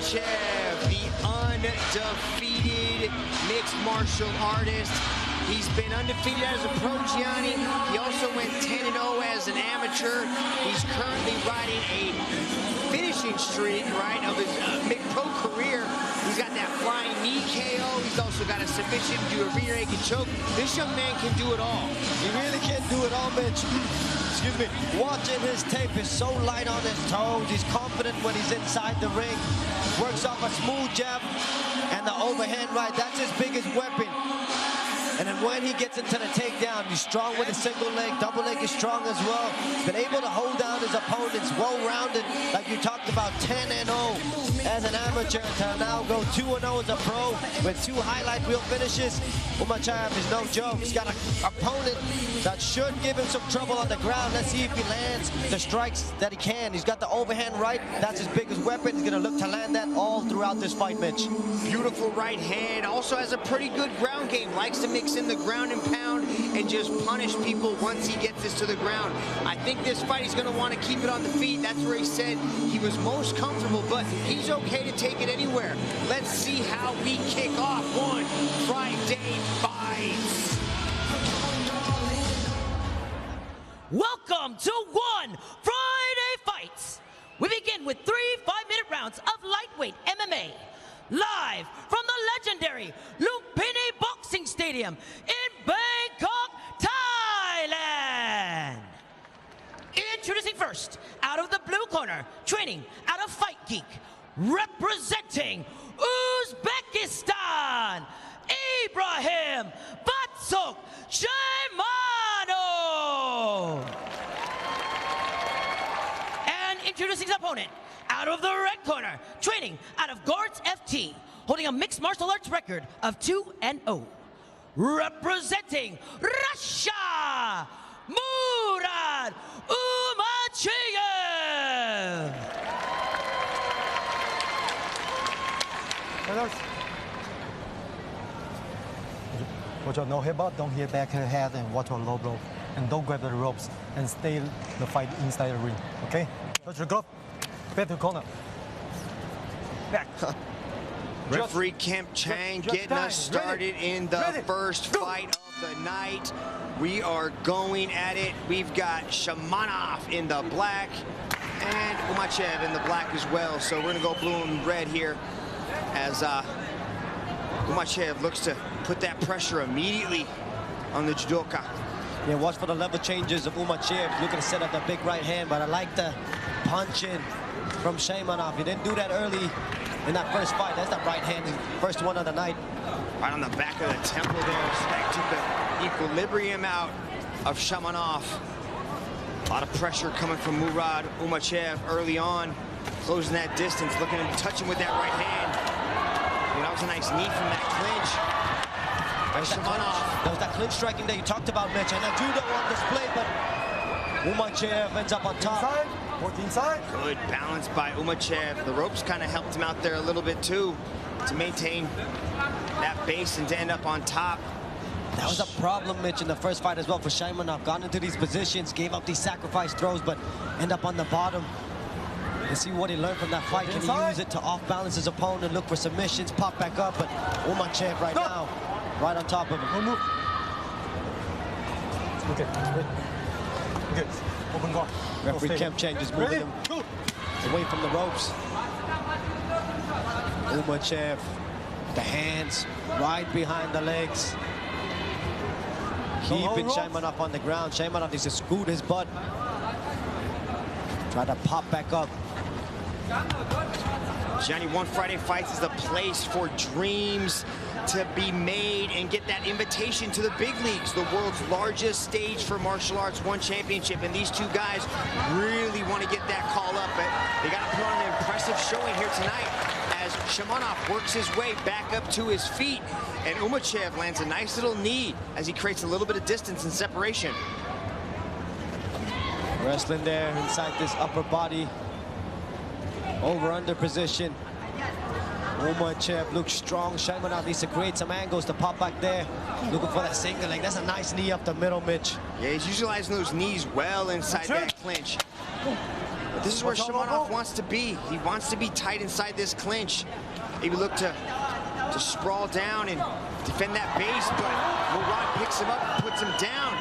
Umachiev, the undefeated mixed martial artist. He's been undefeated as a pro, Gianni. He also went 10-0 as an amateur. He's currently riding a finishing streak, right, of his mid-pro career. He's got that flying knee KO. He's also got a submission to a rear naked choke. This young man can do it all. He really can do it all, Mitch. Excuse me. Watching his tape is so light on his toes. He's confident when he's inside the ring. Works off a smooth jab and the overhand right. That's his biggest weapon. And then when he gets into the takedown, he's strong with a single leg. Double leg is strong as well. Been able to hold down his opponents, well-rounded, like you talked about, 10-0 as an amateur to now go 2-0 as a pro with 2 highlight reel finishes. Umachiev is no joke. He's got an opponent that should give him some trouble on the ground. Let's see if he lands the strikes that he can. He's got the overhand right. That's his biggest weapon. He's going to look to land that all throughout this fight, Mitch. Beautiful right hand. Also has a pretty good ground game. Likes to mix in the ground and pound and just punish people once he gets this to the ground. I think this fight he's going to want to keep it on the feet. That's where he said he was most comfortable, but he's okay to take it anywhere. Let's see how we kick off one Friday Fights. Welcome to one Friday Fights. We begin with 3 5-minute rounds of lightweight MMA. Live from the legendary Lumpini Boxing Stadium in Bangkok, Thailand. Introducing first, out of the blue corner, training out of Fight Geek, representing Uzbekistan, Ибрагим Shайманов. And introducing his opponent, out of the red corner, training out of Guards FT, holding a mixed martial arts record of 2-0. Representing Russia, Murad Umachiev. Watch out, no headbutt, don't hit back her head, and watch out low blow. And don't grab the ropes, and stay the fight inside the ring, okay? Touch your glove, back to the corner. Back. Referee Kemp Chang getting us started in the first fight of the night. We are going at it. We've got Shаймanov in the black and Umachiev in the black as well. So we're going to go blue and red here as Umachiev looks to put that pressure immediately on the judoka. Yeah, watch for the level changes of Umachiev. Looking to set up the big right hand, but I like the punch in from Shаймanov. He didn't do that early in that first fight. That's that right hand, first one of the night. Right on the back of the temple there, took the equilibrium out of Shаймanov. A lot of pressure coming from Murad Umachiev early on, closing that distance, looking to touch him with that right hand. That was a nice knee from that clinch. That was that clinch striking that you talked about, Mitch, and that judo on display, but Umachiev ends up on top. Inside, 14 side. Good balance by Umachiev. The ropes kind of helped him out there a little bit too to maintain that base and to end up on top. That was a problem, Mitch, in the first fight as well for Shаймanov. Got into these positions, gave up these sacrifice throws, but end up on the bottom. And see what he learned from that fight. Can he use it to off-balance his opponent, look for submissions, pop back up, but Umachiev right now, right on top of him. Move. Okay, wait. Okay, open guard. Referee Kemp Chang just moving him away from the ropes. Umachiev, the hands right behind the legs. Keeping Shаймanov on the ground. Shаймanov needs to scoot his butt. Try to pop back up. Gianni, One Friday Fights is the place for dreams to be made and get that invitation to the big leagues, the world's largest stage for martial arts, one championship. And these two guys really want to get that call up, but they got to put on an impressive showing here tonight as Shаймanov works his way back up to his feet, and Umachiev lands a nice little knee as he creates a little bit of distance and separation. Wrestling there inside this upper body. Over-under position. Umachiev looks strong. Shаймanov needs to create some angles to pop back there. Looking for that single leg. That's a nice knee up the middle, Mitch. Yeah, he's utilizing those knees well inside that clinch. But this is where Shaimanov wants to be. He wants to be tight inside this clinch. Maybe look to sprawl down and defend that base, but Murad picks him up and puts him down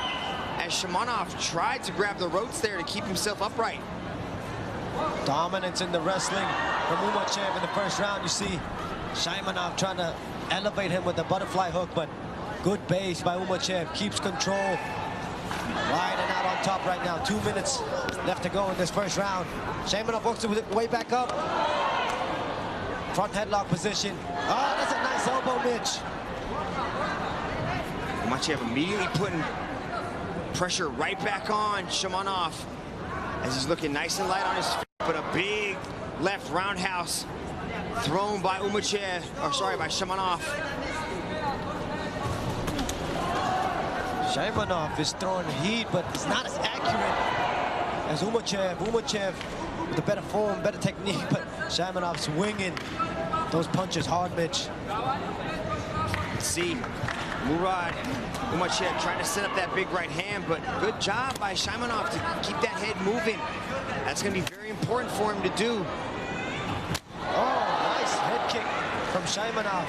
as Shaimanov tried to grab the ropes there to keep himself upright. Dominance in the wrestling from Umachiev in the first round. You see Shaimanov trying to elevate him with the butterfly hook, but good base by Umachiev. Keeps control. Riding out on top right now. 2 minutes left to go in this first round. Shaimanov works his way back up. Front headlock position. Oh, that's a nice elbow, Mitch. Umachiev immediately putting pressure right back on Shaimanov as he's looking nice and light on his feet, but a big left roundhouse thrown by Umachiev, or sorry, by Shaimanov. Shaimanov is throwing heat, but it's not as accurate as Umachiev. Umachiev with a better form, better technique, but Shaimanov swinging those punches hard, Mitch. Let's see, Murad, Umachiev trying to set up that big right hand, but good job by Shaimanov to keep that head moving. That's going to be very important for him to do. Oh, nice head kick from Shaimanov.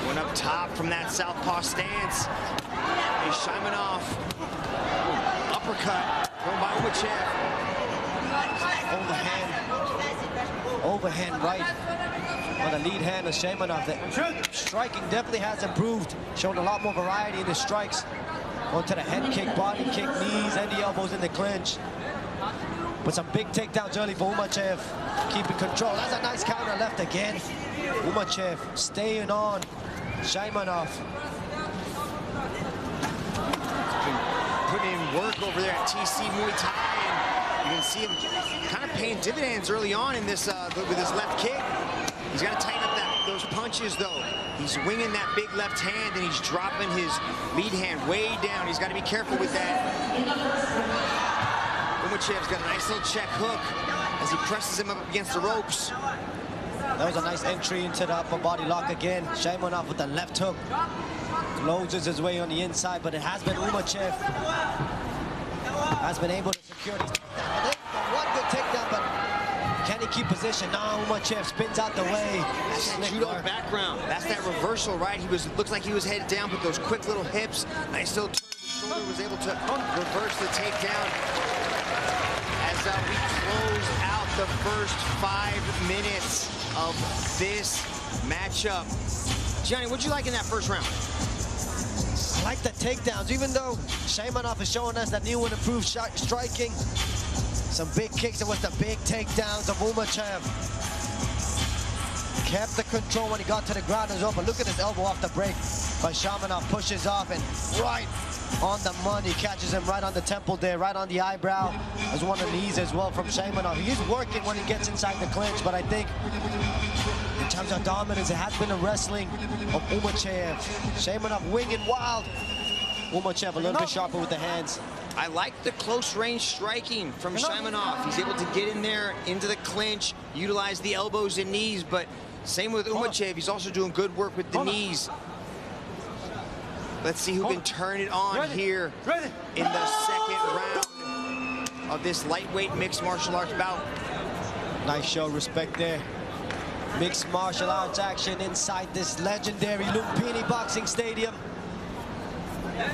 Went up top from that southpaw stance. A Shaimanov uppercut thrown by Umachiev. Overhand right on the lead hand of Shaimanov. The striking definitely has improved. Showing a lot more variety in the strikes. Going to the head kick, body kick, knees, and the elbows in the clinch. But some big takedowns early for Umachiev. Keeping control. That's a nice counter left again. Umachiev staying on Shaimanov. Putting in work over there at TC Muay Thai, and you can see him kind of paying dividends early on in this with his left kick. He's got to tighten up those punches, though. He's winging that big left hand, and he's dropping his lead hand way down. He's got to be careful with that. Umachiev's got a nice little check hook as he presses him up against the ropes. That was a nice entry into the upper body lock again. Shaimanov with the left hook. Closes his way on the inside, but it has been Umachiev has been able to secure these. One good takedown, but can he keep position? No, Umachiev spins out the way. That's that judo background. That's that reversal, right? Looks like he was head down, but those quick little hips. Nice little turn of the shoulder, was able to reverse the takedown. As we close out the first 5 minutes of this matchup. Gianni, what'd you like in that first round? I like the takedowns, even though Shaimanov is showing us that new and improved striking. Some big kicks, and with the big takedowns of Umachiev. Kept the control when he got to the ground as well, but look at his elbow off the break. But Shaimanov pushes off and right on the money, catches him right on the temple there, right on the eyebrow. There's one of the knees as well from Shaimanov. He's working when he gets inside the clinch, but I think in terms of dominance, it has been a wrestling of Umachiev. Shaimanov winging wild. Umachiev a little bit sharper with the hands. I like the close range striking from Shaimanov. He's able to get in there into the clinch, utilize the elbows and knees, but same with Umachiev. He's also doing good work with the knees. Let's see who can turn it on here in the second round of this lightweight mixed martial arts bout. Nice show, respect there. Mixed martial arts action inside this legendary Lumpini Boxing Stadium.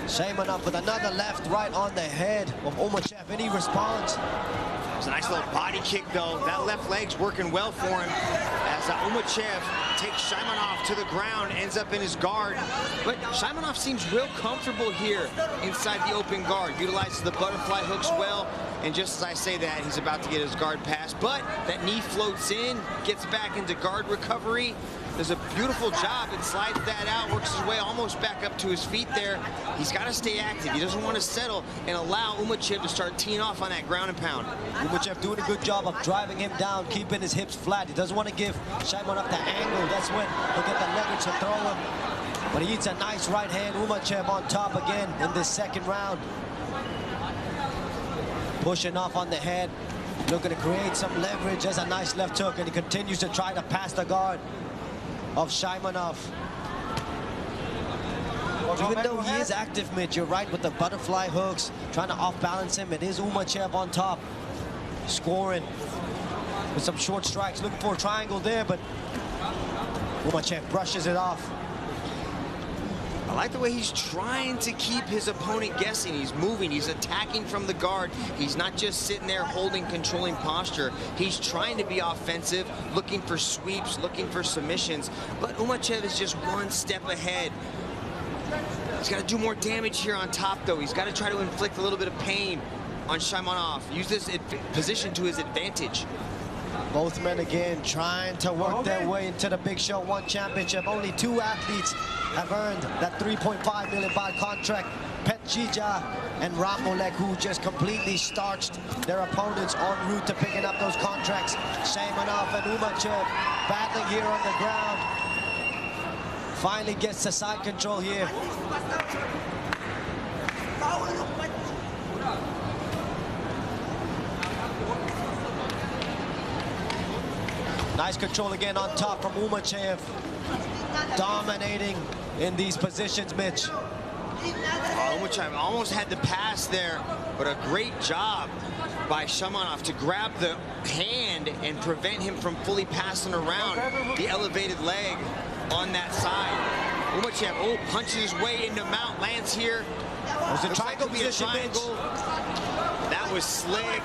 Shaimanov with another left right on the head of Umachiev, and he responds. It was a nice little body kick, though. That left leg's working well for him as Umachiev takes Shaimanov to the ground, ends up in his guard. But Shaimanov seems real comfortable here inside the open guard. Utilizes the butterfly hooks well, and just as I say that, he's about to get his guard passed. But that knee floats in, gets back into guard recovery. Does a beautiful job and slides that out, works his way almost back up to his feet there. He's got to stay active. He doesn't want to settle and allow Umachiev to start teeing off on that ground and pound. Umachiev doing a good job of driving him down, keeping his hips flat. He doesn't want to give Shaimanov the angle. That's when he'll get the leverage to throw him. But he eats a nice right hand. Umachiev on top again in this second round. Pushing off on the head, looking to create some leverage. There's a nice left hook, and he continues to try to pass the guard of Shaimanov. Even though he is active, Mitch, you're right with the butterfly hooks, trying to off-balance him. It is Umachiev on top. scoring with some short strikes, looking for a triangle there, but Umachiev brushes it off. I like the way he's trying to keep his opponent guessing. He's moving, he's attacking from the guard. He's not just sitting there holding, controlling posture. He's trying to be offensive, looking for sweeps, looking for submissions. But Umachiev is just one step ahead. He's got to do more damage here on top, though. He's got to try to inflict a little bit of pain on Shaimanov. Use this position to his advantage. Both men again trying to work their way into the Big Show 1 championship. Only 2 athletes have earned that 3.5 million baht contract. Petchija and Ramolek, who just completely starched their opponents en route to picking up those contracts. Shaimanov and Umachiev battling here on the ground. Finally gets the side control here. Nice control again on top from Umachiev. Dominating in these positions, Mitch. Umachiev almost had the pass there, but a great job by Shaimanov to grab the hand and prevent him from fully passing around the elevated leg on that side. Umachiev punches his way into mount, lands here. There's a triangle position, triangle. That was slick.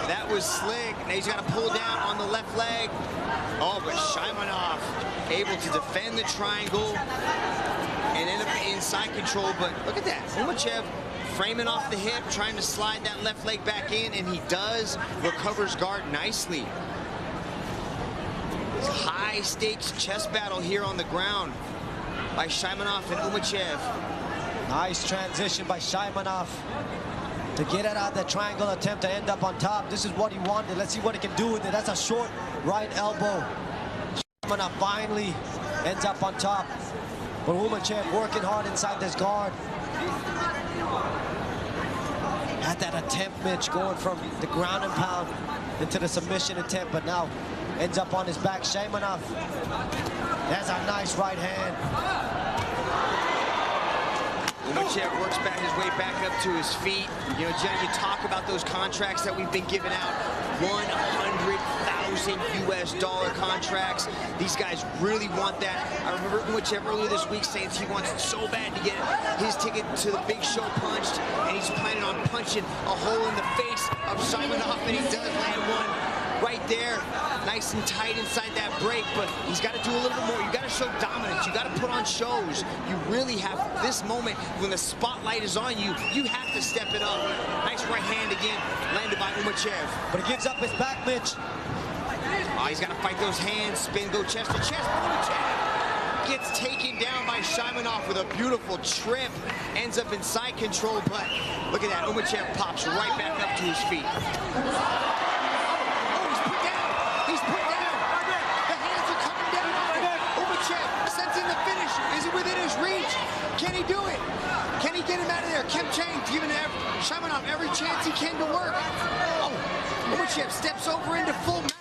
That was slick. Now he's got to pull down on the left leg. Oh, but Shaimanov able to defend the triangle and end up in side control. But look at that. Umachiev framing off the hip, trying to slide that left leg back in, and he does. Recovers guard nicely. It's a high-stakes chess battle here on the ground by Shaimanov and Umachiev. Nice transition by Shaimanov to get it out of the triangle attempt to end up on top. This is what he wanted. Let's see what he can do with it. That's a short right elbow. Shaimanov finally ends up on top. But Umachiev working hard inside this guard. Had that attempt, Mitch, going from the ground and pound into the submission attempt, but now ends up on his back. Shaimanov. That's a nice right hand. Umachiev works back his way back up to his feet. You know, Jen, you talk about those contracts that we've been giving out. $100,000 US contracts. These guys really want that. I remember Umachiev earlier this week saying he wants so bad to get his ticket to the Big Show punched, and he's planning on punching a hole in the face of Shaimanov, and he does land one right there, nice and tight inside that break, but he's got to do a little bit more. You got to show dominance. You got to put on shows. You really have this moment when the spotlight is on you. You have to step it up. Nice right hand again, landed by Umachiev. But he gives up his back, Mitch. Oh, he's got to fight those hands, spin, go chest to chest. Umachiev gets taken down by Shaimanov with a beautiful trip. Ends up in side control, but look at that. Umachiev pops right back up to his feet. Within his reach. Can he do it? Can he get him out of there? Kim Chang giving Shaimanov every chance he can to work. Oh, Umachiev steps over into full mount.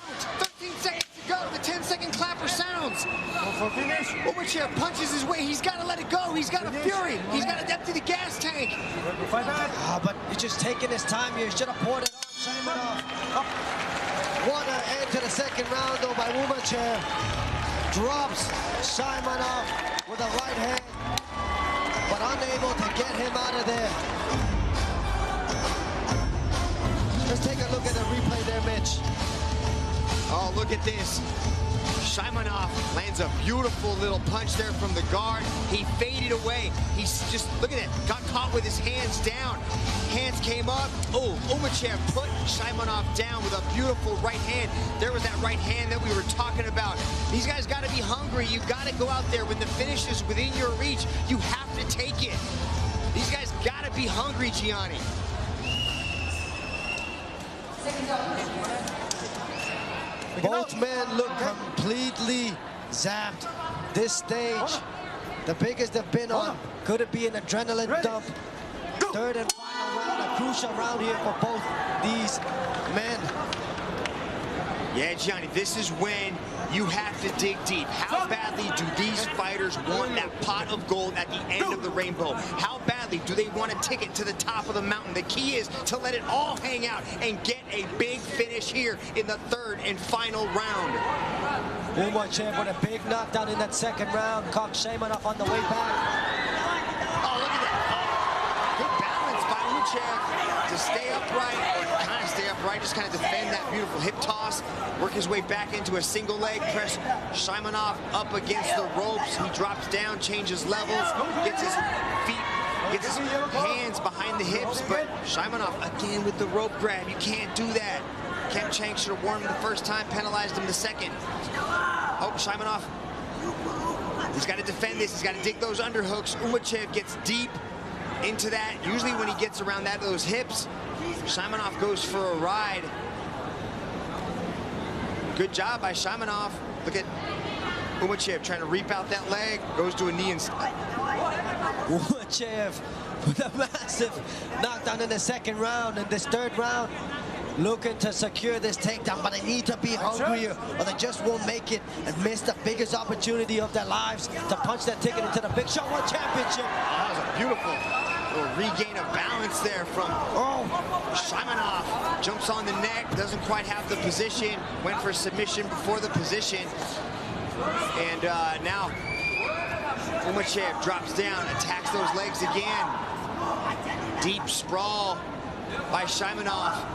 13 seconds to go. The 10-second clapper sounds. Umachiev punches his way. He's got to let it go. He's got a fury. He's got to empty the gas tank. But he's just taking his time here. He should have poured it on Shaimanov. What an end to the second round, though, by Umachiev. Drops Shaimanov with a right hand, but unable to get him out of there. Let's take a look at the replay there, Mitch. Oh, look at this. Shaimanov lands a beautiful little punch there from the guard. He faded away. He's just, look at it, got caught with his hands down. Hands came up. Oh, Umachiev put Shaimanov down with a beautiful right hand. There was that right hand that we were talking about. These guys got to be hungry. You got to go out there when the finish is within your reach. You have to take it. These guys got to be hungry, Gianni. Both men look completely zapped. This stage, the biggest they've been on. Could it be an adrenaline dump? Third and final round, a crucial round here for both these men. Yeah, Gianni, this is when you have to dig deep. How badly do these fighters want that pot of gold at the end of the rainbow? How badly badly do they want a ticket to the top of the mountain? The key is to let it all hang out and get a big finish here in the third and final round. Umachiev with a big knockdown in that second round. Caught Shайманов on the way back. Oh, look at that. Oh, good balance by Umachiev to stay upright, or kind of stay upright, just kind of defend that beautiful hip toss, work his way back into a single leg, press Shайманов up against the ropes. He drops down, changes levels, gets his feet, gets his hands behind the hips, but Shайманov again with the rope grab. You can't do that. Kem Chang should have warned him the first time, penalized him the second. Oh, Shайманov, he's got to defend this. He's got to dig those underhooks. Umachiev gets deep into that. Usually when he gets around those hips, Shайманov goes for a ride. Good job by Shайманov. Look at Umachiev trying to reap out that leg. Goes to a knee instead. Umachiev with a massive knockdown in the second round. In this third round, looking to secure this takedown, but they need to be hungrier or they just won't make it and miss the biggest opportunity of their lives to punch that ticket into the Big Show 1 Championship. That was a beautiful little regain of balance there from Shайманov. Jumps on the neck, doesn't quite have the position, went for submission before the position. And now Umachiev drops down, attacks those legs again. Deep sprawl by Shайманov.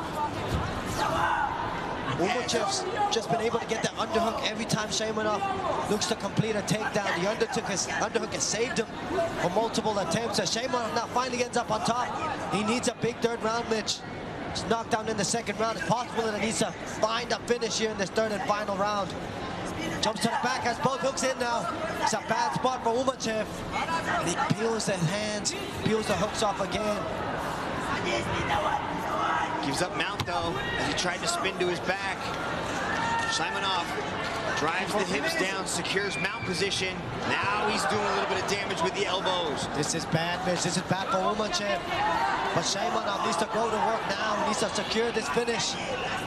Umachev's just been able to get that underhook every time Shаймanov looks to complete a takedown. The underhook has saved him for multiple attempts. As Shаймanov now finally ends up on top, he needs a big third round, Mitch. He's knocked down in the second round. It's possible that he needs to find a finish here in this third and final round. Jumps to the back, has both hooks in now. It's a bad spot for Umachiev. And he peels his hands, peels the hooks off again. Gives up mount though, as he tried to spin to his back. Shайманov drives the hips down, secures mount position. Now he's doing a little bit of damage with the elbows. This is bad, Mitch. This is bad for Umachiev. But Shаймanov needs to go to work now. He needs to secure this finish.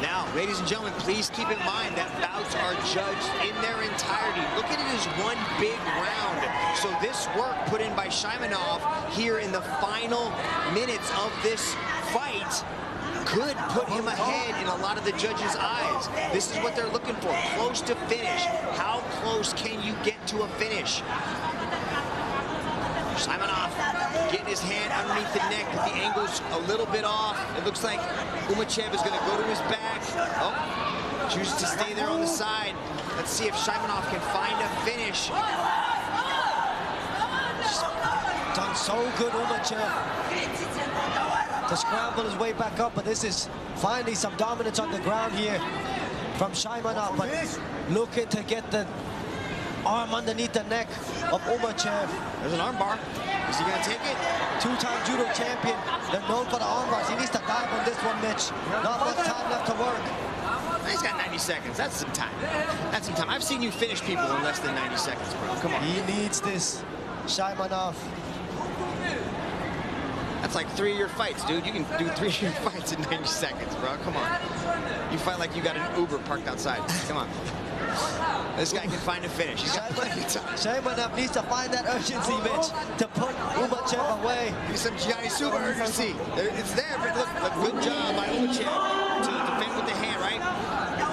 Now, ladies and gentlemen, please keep in mind that bouts are judged in their entirety. Look at it as one big round. So this work put in by Shаймanov here in the final minutes of this fight could put him ahead in a lot of the judges' eyes. This is what they're looking for, close to finish. How close can you get to a finish? Shаймanov getting his hand underneath the neck, but the angle's a little bit off. It looks like Umachiev is going to go to his back. Oh, chooses to stay there on the side. Let's see if Shаймanov can find a finish. Done so good, Umachiev, to scramble his way back up, but this is finally some dominance on the ground here from Shаймanov, but looking to get the arm underneath the neck of Umachiev. There's an arm bar. Is he going to take it? Two-time judo champion. They're known for the arm bars. He needs to dive on this one, Mitch. Not much time left to work. He's got 90 seconds. That's some time. That's some time. I've seen you finish people in less than 90 seconds, bro. Come on. He needs this, Shаймanov. That's like 3 of your fights, dude. You can do 3 of your fights in 90 seconds, bro. Come on. You fight like you got an Uber parked outside. Come on. This guy can find a finish. He's got plenty of time. Shаймanov needs to find that urgency, Mitch, to put Umachiev away. Give me some Jiu-Jitsu urgency. It's there, but look, a good job by Umachiev to defend with the hand, right?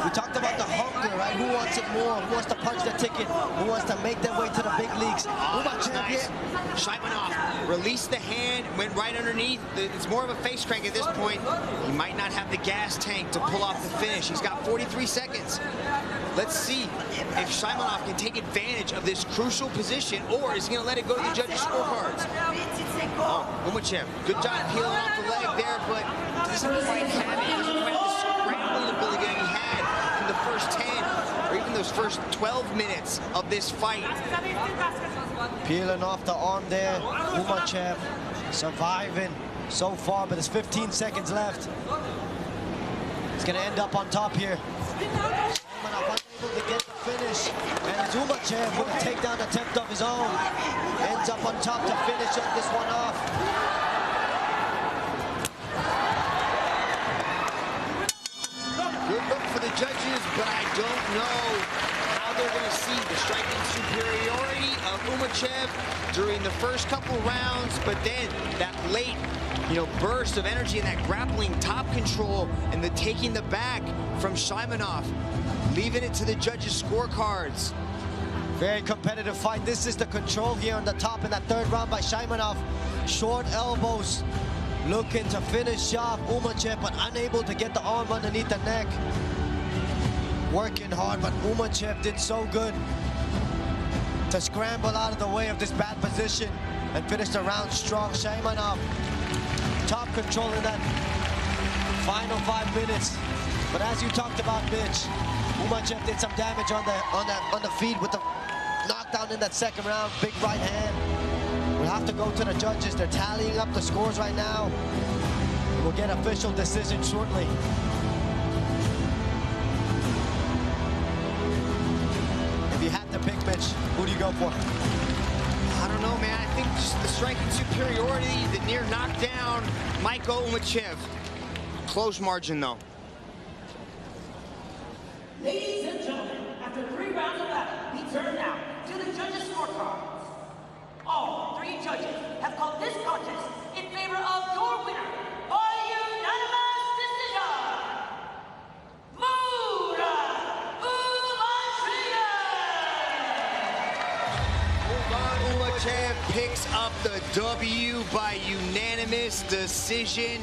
We talked about the hunger, right? Who wants it more? Who wants to punch the ticket? Who wants to make their way to the big leagues? Umachiev, nice. Shаймanov released the hand, went right underneath. It's more of a face crank at this point. He might not have the gas tank to pull off the finish. He's got 43 seconds. Let's see if Shаймanov can take advantage of this crucial position, or is he going to let it go to the judges' scorecards? Oh, Umachiev, good job peeling off the leg there, but doesn't quite have it. Doesn't quite have the scrambling ability that he had in the first 10, or even those first 12 minutes of this fight. Peeling off the arm there. Umachiev surviving so far, but there's 15 seconds left. He's going to end up on top here. Shаймanov unable to get the finish, and it's Umachiev with a takedown attempt of his own. Ends up on top to finish this one off. Good look for the judges, but I don't know how they're going to see the striking superiority of Umachiev during the first couple rounds, but then that late, burst of energy and that grappling top control and the taking the back from Shайманов, leaving it to the judges' scorecards. Very competitive fight. This is the control here on the top in that third round by Shайманov. Short elbows, looking to finish off Umachiev, but unable to get the arm underneath the neck. Working hard, but Umachiev did so good to scramble out of the way of this bad position and finish the round strong. Shайманov, top control in that final 5 minutes. But as you talked about, Mitch, Umachiev did some damage on the feet with the knockdown in that second round. Big right hand. We'll have to go to the judges. They're tallying up the scores right now. We'll get official decision shortly. If you had to pick, Mitch, who do you go for? I don't know, man. I think just the striking superiority, the near knockdown, might go Umachiev. Close margin, though. Ladies and gentlemen, after 3 rounds of battle, we turn now to the judges' scorecards. All 3 judges have called this contest in favor of your winner by unanimous decision, Murad Umachiev picks up the W by unanimous decision.